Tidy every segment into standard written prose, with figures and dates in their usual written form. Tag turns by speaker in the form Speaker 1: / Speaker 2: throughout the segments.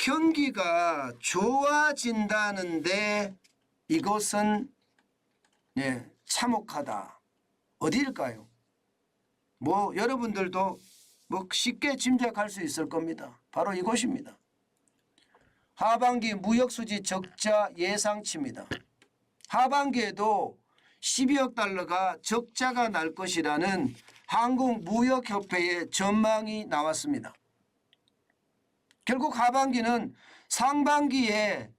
Speaker 1: 경기가 좋아진다는데 이것은 참혹하다. 어디일까요? 뭐 여러분들도 뭐 쉽게 짐작할 수 있을 겁니다. 바로 이곳입니다. 하반기 무역수지 적자 예상치입니다. 하반기에도 12억 달러가 적자가 날 것이라는 한국무역협회의 전망이 나왔습니다. 결국 하반기는 상반기에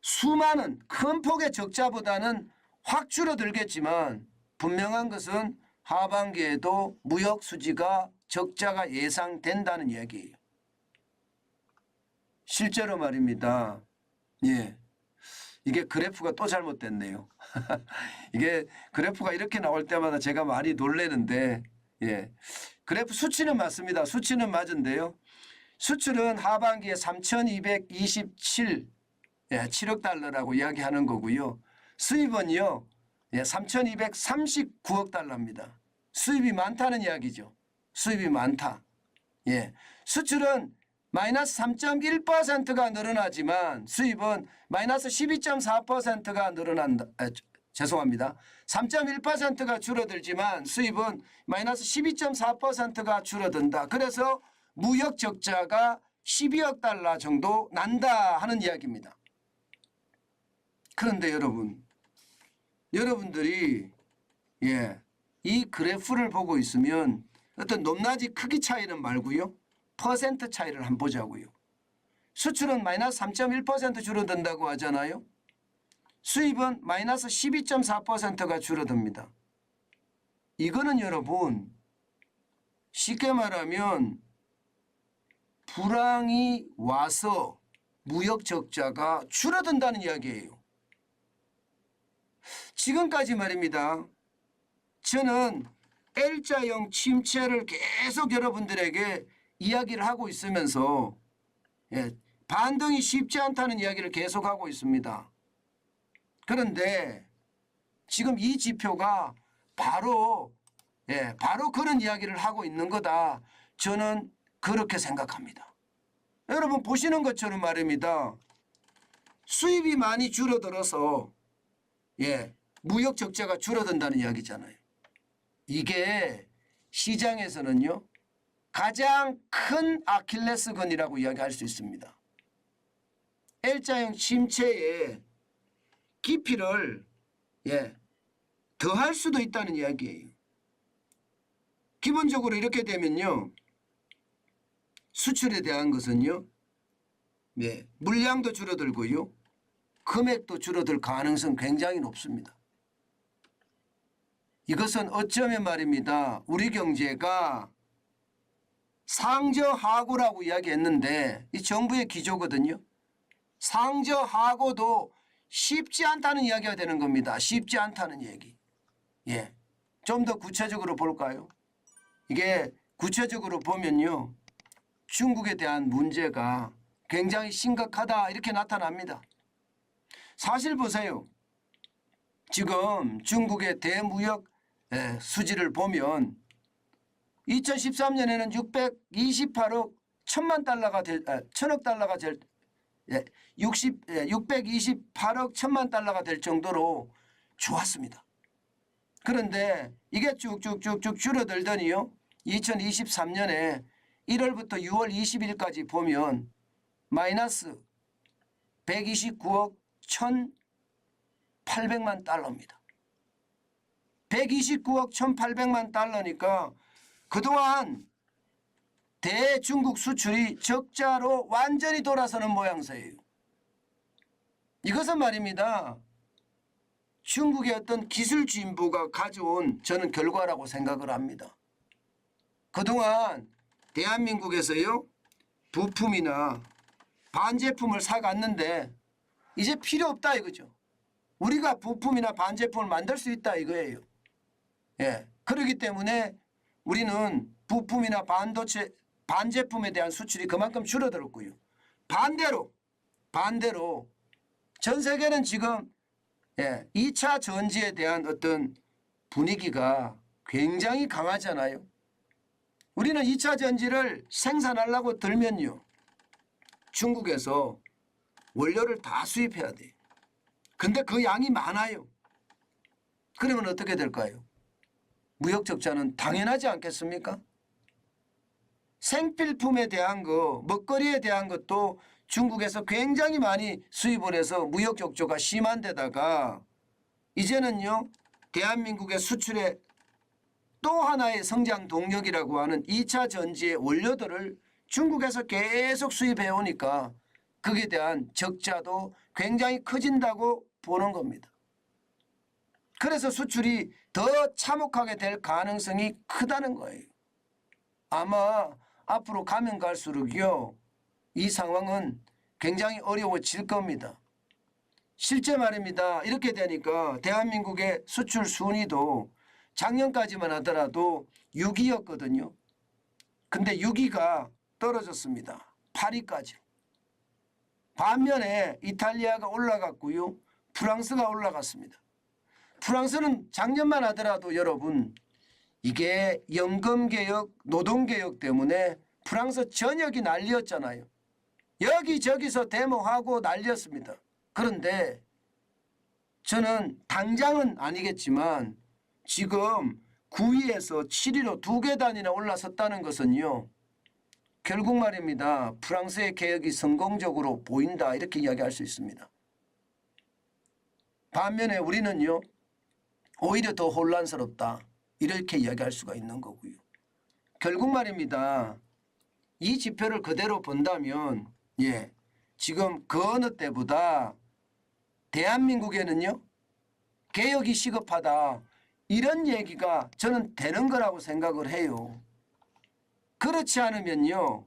Speaker 1: 수많은 큰 폭의 적자보다는 확 줄어들겠지만 분명한 것은 하반기에도 무역 수지가 적자가 예상된다는 이야기예요. 실제로 말입니다. 이게 그래프가 또 잘못됐네요. 이게 그래프가 이렇게 나올 때마다 제가 많이 놀라는데 그래프 수치는 맞습니다. 수치는 맞은데요. 수출은 하반기에 3,227억 달러라고 이야기하는 거고요. 수입은요 3,239억 달러입니다. 수입이 많다는 이야기죠. 수입이 많다. 수출은 마이너스 3.1%가 늘어나지만 수입은 마이너스 12.4%가 늘어난다. 죄송합니다. 3.1%가 줄어들지만 수입은 마이너스 12.4%가 줄어든다. 그래서 무역 적자가 12억 달러 정도 난다 하는 이야기입니다. 그런데 여러분들이 이 그래프를 보고 있으면 어떤 높낮이 크기 차이는 말고요. 퍼센트 차이를 한번 보자고요. 수출은 마이너스 3.1% 줄어든다고 하잖아요. 수입은 마이너스 12.4%가 줄어듭니다. 이거는 여러분 쉽게 말하면 불황이 와서 무역 적자가 줄어든다는 이야기예요. 지금까지 말입니다. 저는 L자형 침체를 계속 여러분들에게 이야기를 하고 있으면서 반등이 쉽지 않다는 이야기를 계속하고 있습니다. 그런데 지금 이 지표가 바로 그런 이야기를 하고 있는 거다. 저는 그렇게 생각합니다. 여러분 보시는 것처럼 말입니다. 수입이 많이 줄어들어서 무역 적자가 줄어든다는 이야기잖아요. 이게 시장에서는요. 가장 큰 아킬레스건이라고 이야기할 수 있습니다. L자형 침체의 깊이를 더할 수도 있다는 이야기예요. 기본적으로 이렇게 되면요. 수출에 대한 것은요. 물량도 줄어들고요. 금액도 줄어들 가능성 굉장히 높습니다. 이것은 어쩌면 말입니다. 우리 경제가 상저하고라고 이야기했는데 이 정부의 기조거든요. 상저하고도 쉽지 않다는 이야기가 되는 겁니다. 쉽지 않다는 얘기. 좀 더 구체적으로 볼까요? 이게 구체적으로 보면요. 중국에 대한 문제가 굉장히 심각하다 이렇게 나타납니다. 사실 보세요. 지금 중국의 대무역 수지를 보면 2013년에는 628억 1천만 달러가 될 1,000억 달러가 될 628억 1천만 달러가 될 정도로 좋았습니다. 그런데 이게 쭉쭉쭉쭉 줄어들더니요. 2023년에 1월부터 6월 20일까지 보면 마이너스 129억 1,800만 달러입니다. 129억 1,800만 달러니까 그동안 대중국 수출이 적자로 완전히 돌아서는 모양새예요. 이것은 말입니다. 중국의 어떤 기술 진보가 가져온 저는 결과라고 생각을 합니다. 그동안 대한민국에서요. 부품이나 반제품을 사갔는데 이제 필요 없다 이거죠. 우리가 부품이나 반제품을 만들 수 있다 이거예요. 그렇기 때문에 우리는 부품이나 반도체 반제품에 대한 수출이 그만큼 줄어들었고요. 반대로 전 세계는 지금 2차 전지에 대한 어떤 분위기가 굉장히 강하잖아요. 우리는 2차 전지를 생산하려고 들면요, 중국에서 원료를 다 수입해야 돼요. 근데 그 양이 많아요. 그러면 어떻게 될까요? 무역 적자는 당연하지 않겠습니까? 생필품에 대한 거, 먹거리에 대한 것도 중국에서 굉장히 많이 수입을 해서 무역 적조가 심한 데다가 이제는요, 대한민국의 수출의 또 하나의 성장 동력이라고 하는 2차 전지의 원료들을 중국에서 계속 수입해 오니까 거기에 대한 적자도 굉장히 커진다고 보는 겁니다. 그래서 수출이 더 참혹하게 될 가능성이 크다는 거예요. 아마 앞으로 가면 갈수록요, 이 상황은 굉장히 어려워질 겁니다. 실제 말입니다. 이렇게 되니까 대한민국의 수출 순위도 작년까지만 하더라도 6위였거든요. 근데 6위가 떨어졌습니다. 8위까지. 반면에 이탈리아가 올라갔고요, 프랑스가 올라갔습니다. 프랑스는 작년만 하더라도 여러분, 이게 연금개혁, 노동개혁 때문에 프랑스 전역이 난리였잖아요. 여기저기서 데모하고 난리였습니다. 그런데 저는 당장은 아니겠지만 지금 9위에서 7위로 2계단이나 올라섰다는 것은요, 결국 말입니다, 프랑스의 개혁이 성공적으로 보인다, 이렇게 이야기할 수 있습니다. 반면에 우리는요, 오히려 더 혼란스럽다, 이렇게 이야기할 수가 있는 거고요. 결국 말입니다, 이 지표를 그대로 본다면 지금 그 어느 때보다 대한민국에는요, 개혁이 시급하다, 이런 얘기가 저는 되는 거라고 생각을 해요. 그렇지 않으면요,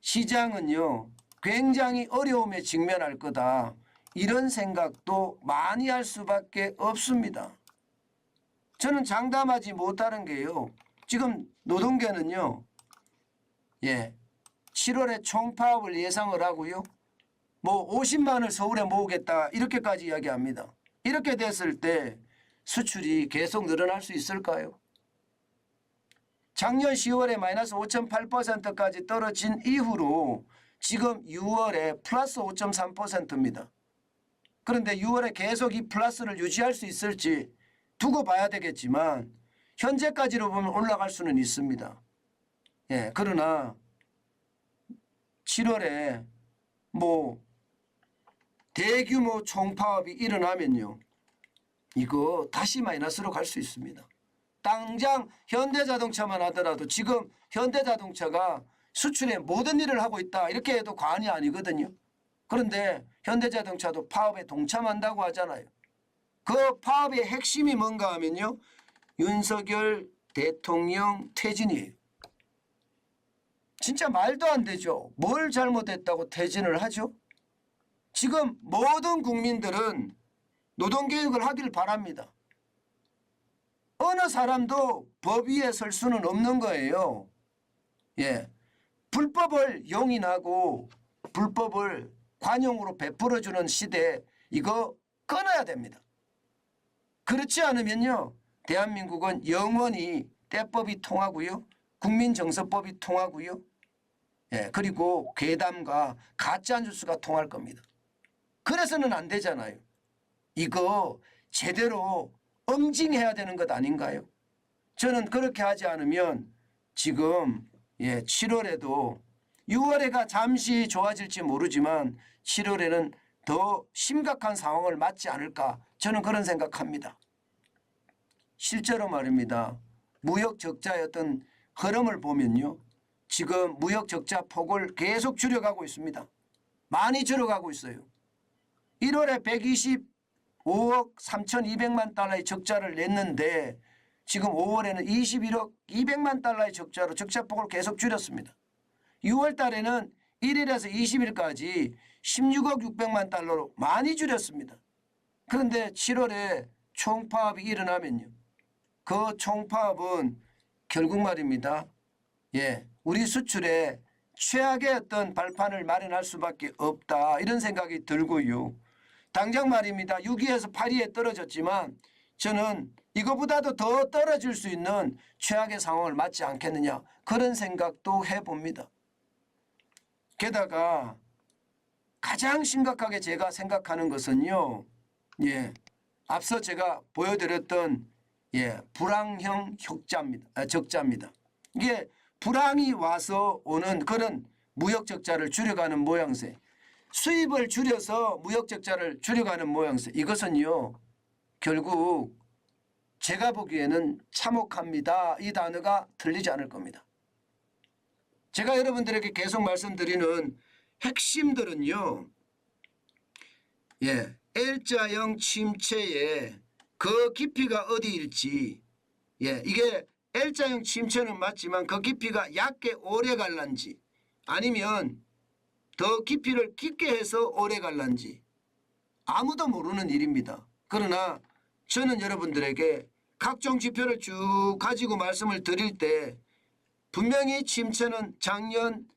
Speaker 1: 시장은요 굉장히 어려움에 직면할 거다, 이런 생각도 많이 할 수밖에 없습니다. 저는 장담하지 못하는 게요, 지금 노동계는요 7월에 총파업을 예상을 하고요, 뭐 50만을 서울에 모으겠다, 이렇게까지 이야기합니다. 이렇게 됐을 때 수출이 계속 늘어날 수 있을까요? 작년 10월에 마이너스 5.8%까지 떨어진 이후로 지금 6월에 플러스 5.3%입니다. 그런데 6월에 계속 이 플러스를 유지할 수 있을지 두고 봐야 되겠지만 현재까지로 보면 올라갈 수는 있습니다. 그러나 7월에 뭐 대규모 총파업이 일어나면요, 이거 다시 마이너스로 갈 수 있습니다. 당장 현대자동차만 하더라도 지금 현대자동차가 수출에 모든 일을 하고 있다, 이렇게 해도 과언이 아니거든요. 그런데 현대자동차도 파업에 동참한다고 하잖아요. 그 파업의 핵심이 뭔가 하면요, 윤석열 대통령 퇴진이에요. 진짜 말도 안 되죠. 뭘 잘못했다고 퇴진을 하죠? 지금 모든 국민들은 노동개혁을 하길 바랍니다. 어느 사람도 법 위에 설 수는 없는 거예요. 불법을 용인하고 불법을 관용으로 베풀어주는 시대, 이거 끊어야 됩니다. 그렇지 않으면요, 대한민국은 영원히 때법이 통하고요, 국민정서법이 통하고요, 그리고 괴담과 가짜뉴스가 통할 겁니다. 그래서는 안 되잖아요. 이거 제대로 응징해야 되는 것 아닌가요? 저는 그렇게 하지 않으면 지금 7월에도 6월에가 잠시 좋아질지 모르지만 7월에는 더 심각한 상황을 맞지 않을까, 저는 그런 생각합니다. 실제로 말입니다, 무역 적자의 어떤 흐름을 보면요, 지금 무역 적자 폭을 계속 줄여가고 있습니다. 많이 줄여가고 있어요. 1월에 125억 3,200만 달러의 적자를 냈는데 지금 5월에는 21억 200만 달러의 적자로 적자폭을 계속 줄였습니다. 6월 달에는 1일에서 20일까지 16억 600만 달러로 많이 줄였습니다. 그런데 7월에 총파업이 일어나면요, 그 총파업은 결국 말입니다, 우리 수출에 최악의 어떤 발판을 마련할 수밖에 없다, 이런 생각이 들고요. 당장 말입니다, 6위에서 8위에 떨어졌지만 저는 이거보다도 더 떨어질 수 있는 최악의 상황을 맞지 않겠느냐 그런 생각도 해봅니다. 게다가 가장 심각하게 제가 생각하는 것은요. 앞서 제가 보여드렸던 불황형 적자입니다. 이게 불황이 와서 오는 그런 무역적자를 줄여가는 모양새, 수입을 줄여서 무역적자를 줄여가는 모양새, 이것은요 결국 제가 보기에는 참혹합니다. 이 단어가 틀리지 않을 겁니다. 제가 여러분들에게 계속 말씀드리는 핵심들은요, L자형 침체의 그 깊이가 어디일지, 이게 L자형 침체는 맞지만 그 깊이가 얕게 오래 갈란지 아니면 더 깊이를 깊게 해서 오래 갈란지 아무도 모르는 일입니다. 그러나 저는 여러분들에게 각종 지표를 쭉 가지고 말씀을 드릴 때 분명히 침체는 작년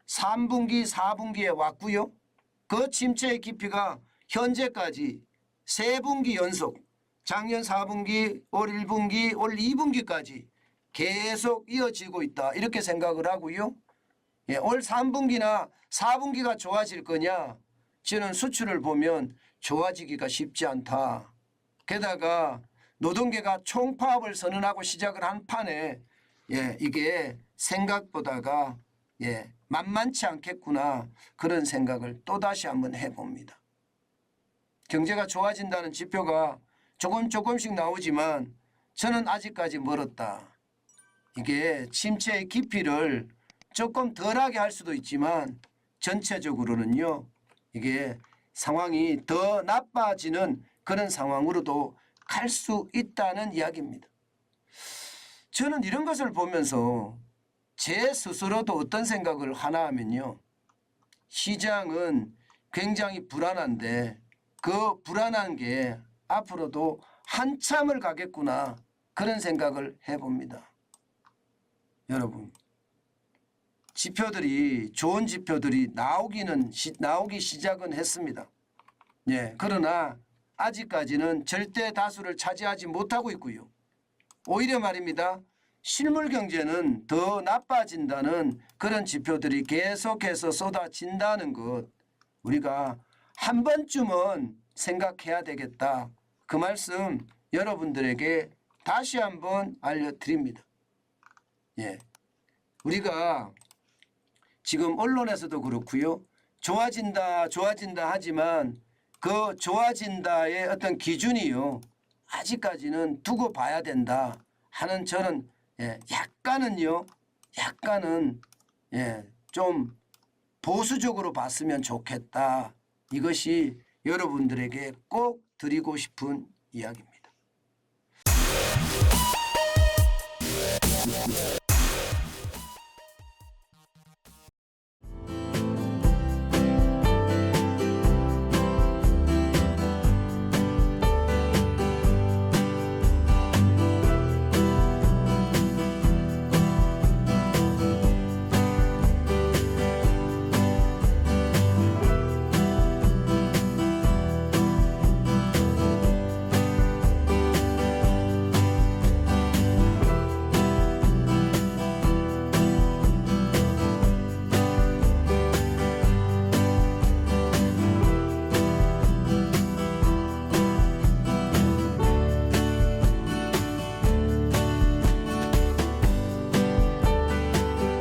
Speaker 1: 3분기, 4분기에 왔고요. 그 침체의 깊이가 현재까지 3분기 연속 작년 4분기, 올 1분기, 올 2분기까지 계속 이어지고 있다. 이렇게 생각을 하고요. 올 3분기나 4분기가 좋아질 거냐? 저는 수출을 보면 좋아지기가 쉽지 않다. 게다가 노동계가 총파업을 선언하고 시작을 한 판에 이게 생각보다가 만만치 않겠구나 그런 생각을 또다시 한번 해봅니다. 경제가 좋아진다는 지표가 조금씩 나오지만 저는 아직까지 멀었다. 이게 침체의 깊이를 조금 덜하게 할 수도 있지만 전체적으로는요. 이게 상황이 더 나빠지는 그런 상황으로도 갈 수 있다는 이야기입니다. 저는 이런 것을 보면서 제 스스로도 어떤 생각을 하나 하면요. 시장은 굉장히 불안한데 그 불안한 게 앞으로도 한참을 가겠구나 그런 생각을 해봅니다. 여러분 지표들이 좋은 지표들이 나오기 시작은 했습니다. 그러나 아직까지는 절대 다수를 차지하지 못하고 있고요. 오히려 말입니다. 실물 경제는 더 나빠진다는 그런 지표들이 계속해서 쏟아진다는 것 우리가 한 번쯤은 생각해야 되겠다. 그 말씀 여러분들에게 다시 한번 알려드립니다. 우리가 지금 언론에서도 그렇고요. 좋아진다 하지만 그 좋아진다의 어떤 기준이요. 아직까지는 두고 봐야 된다 하는 저는 약간은 좀 보수적으로 봤으면 좋겠다. 이것이 여러분들에게 꼭 드리고 싶은 이야기입니다.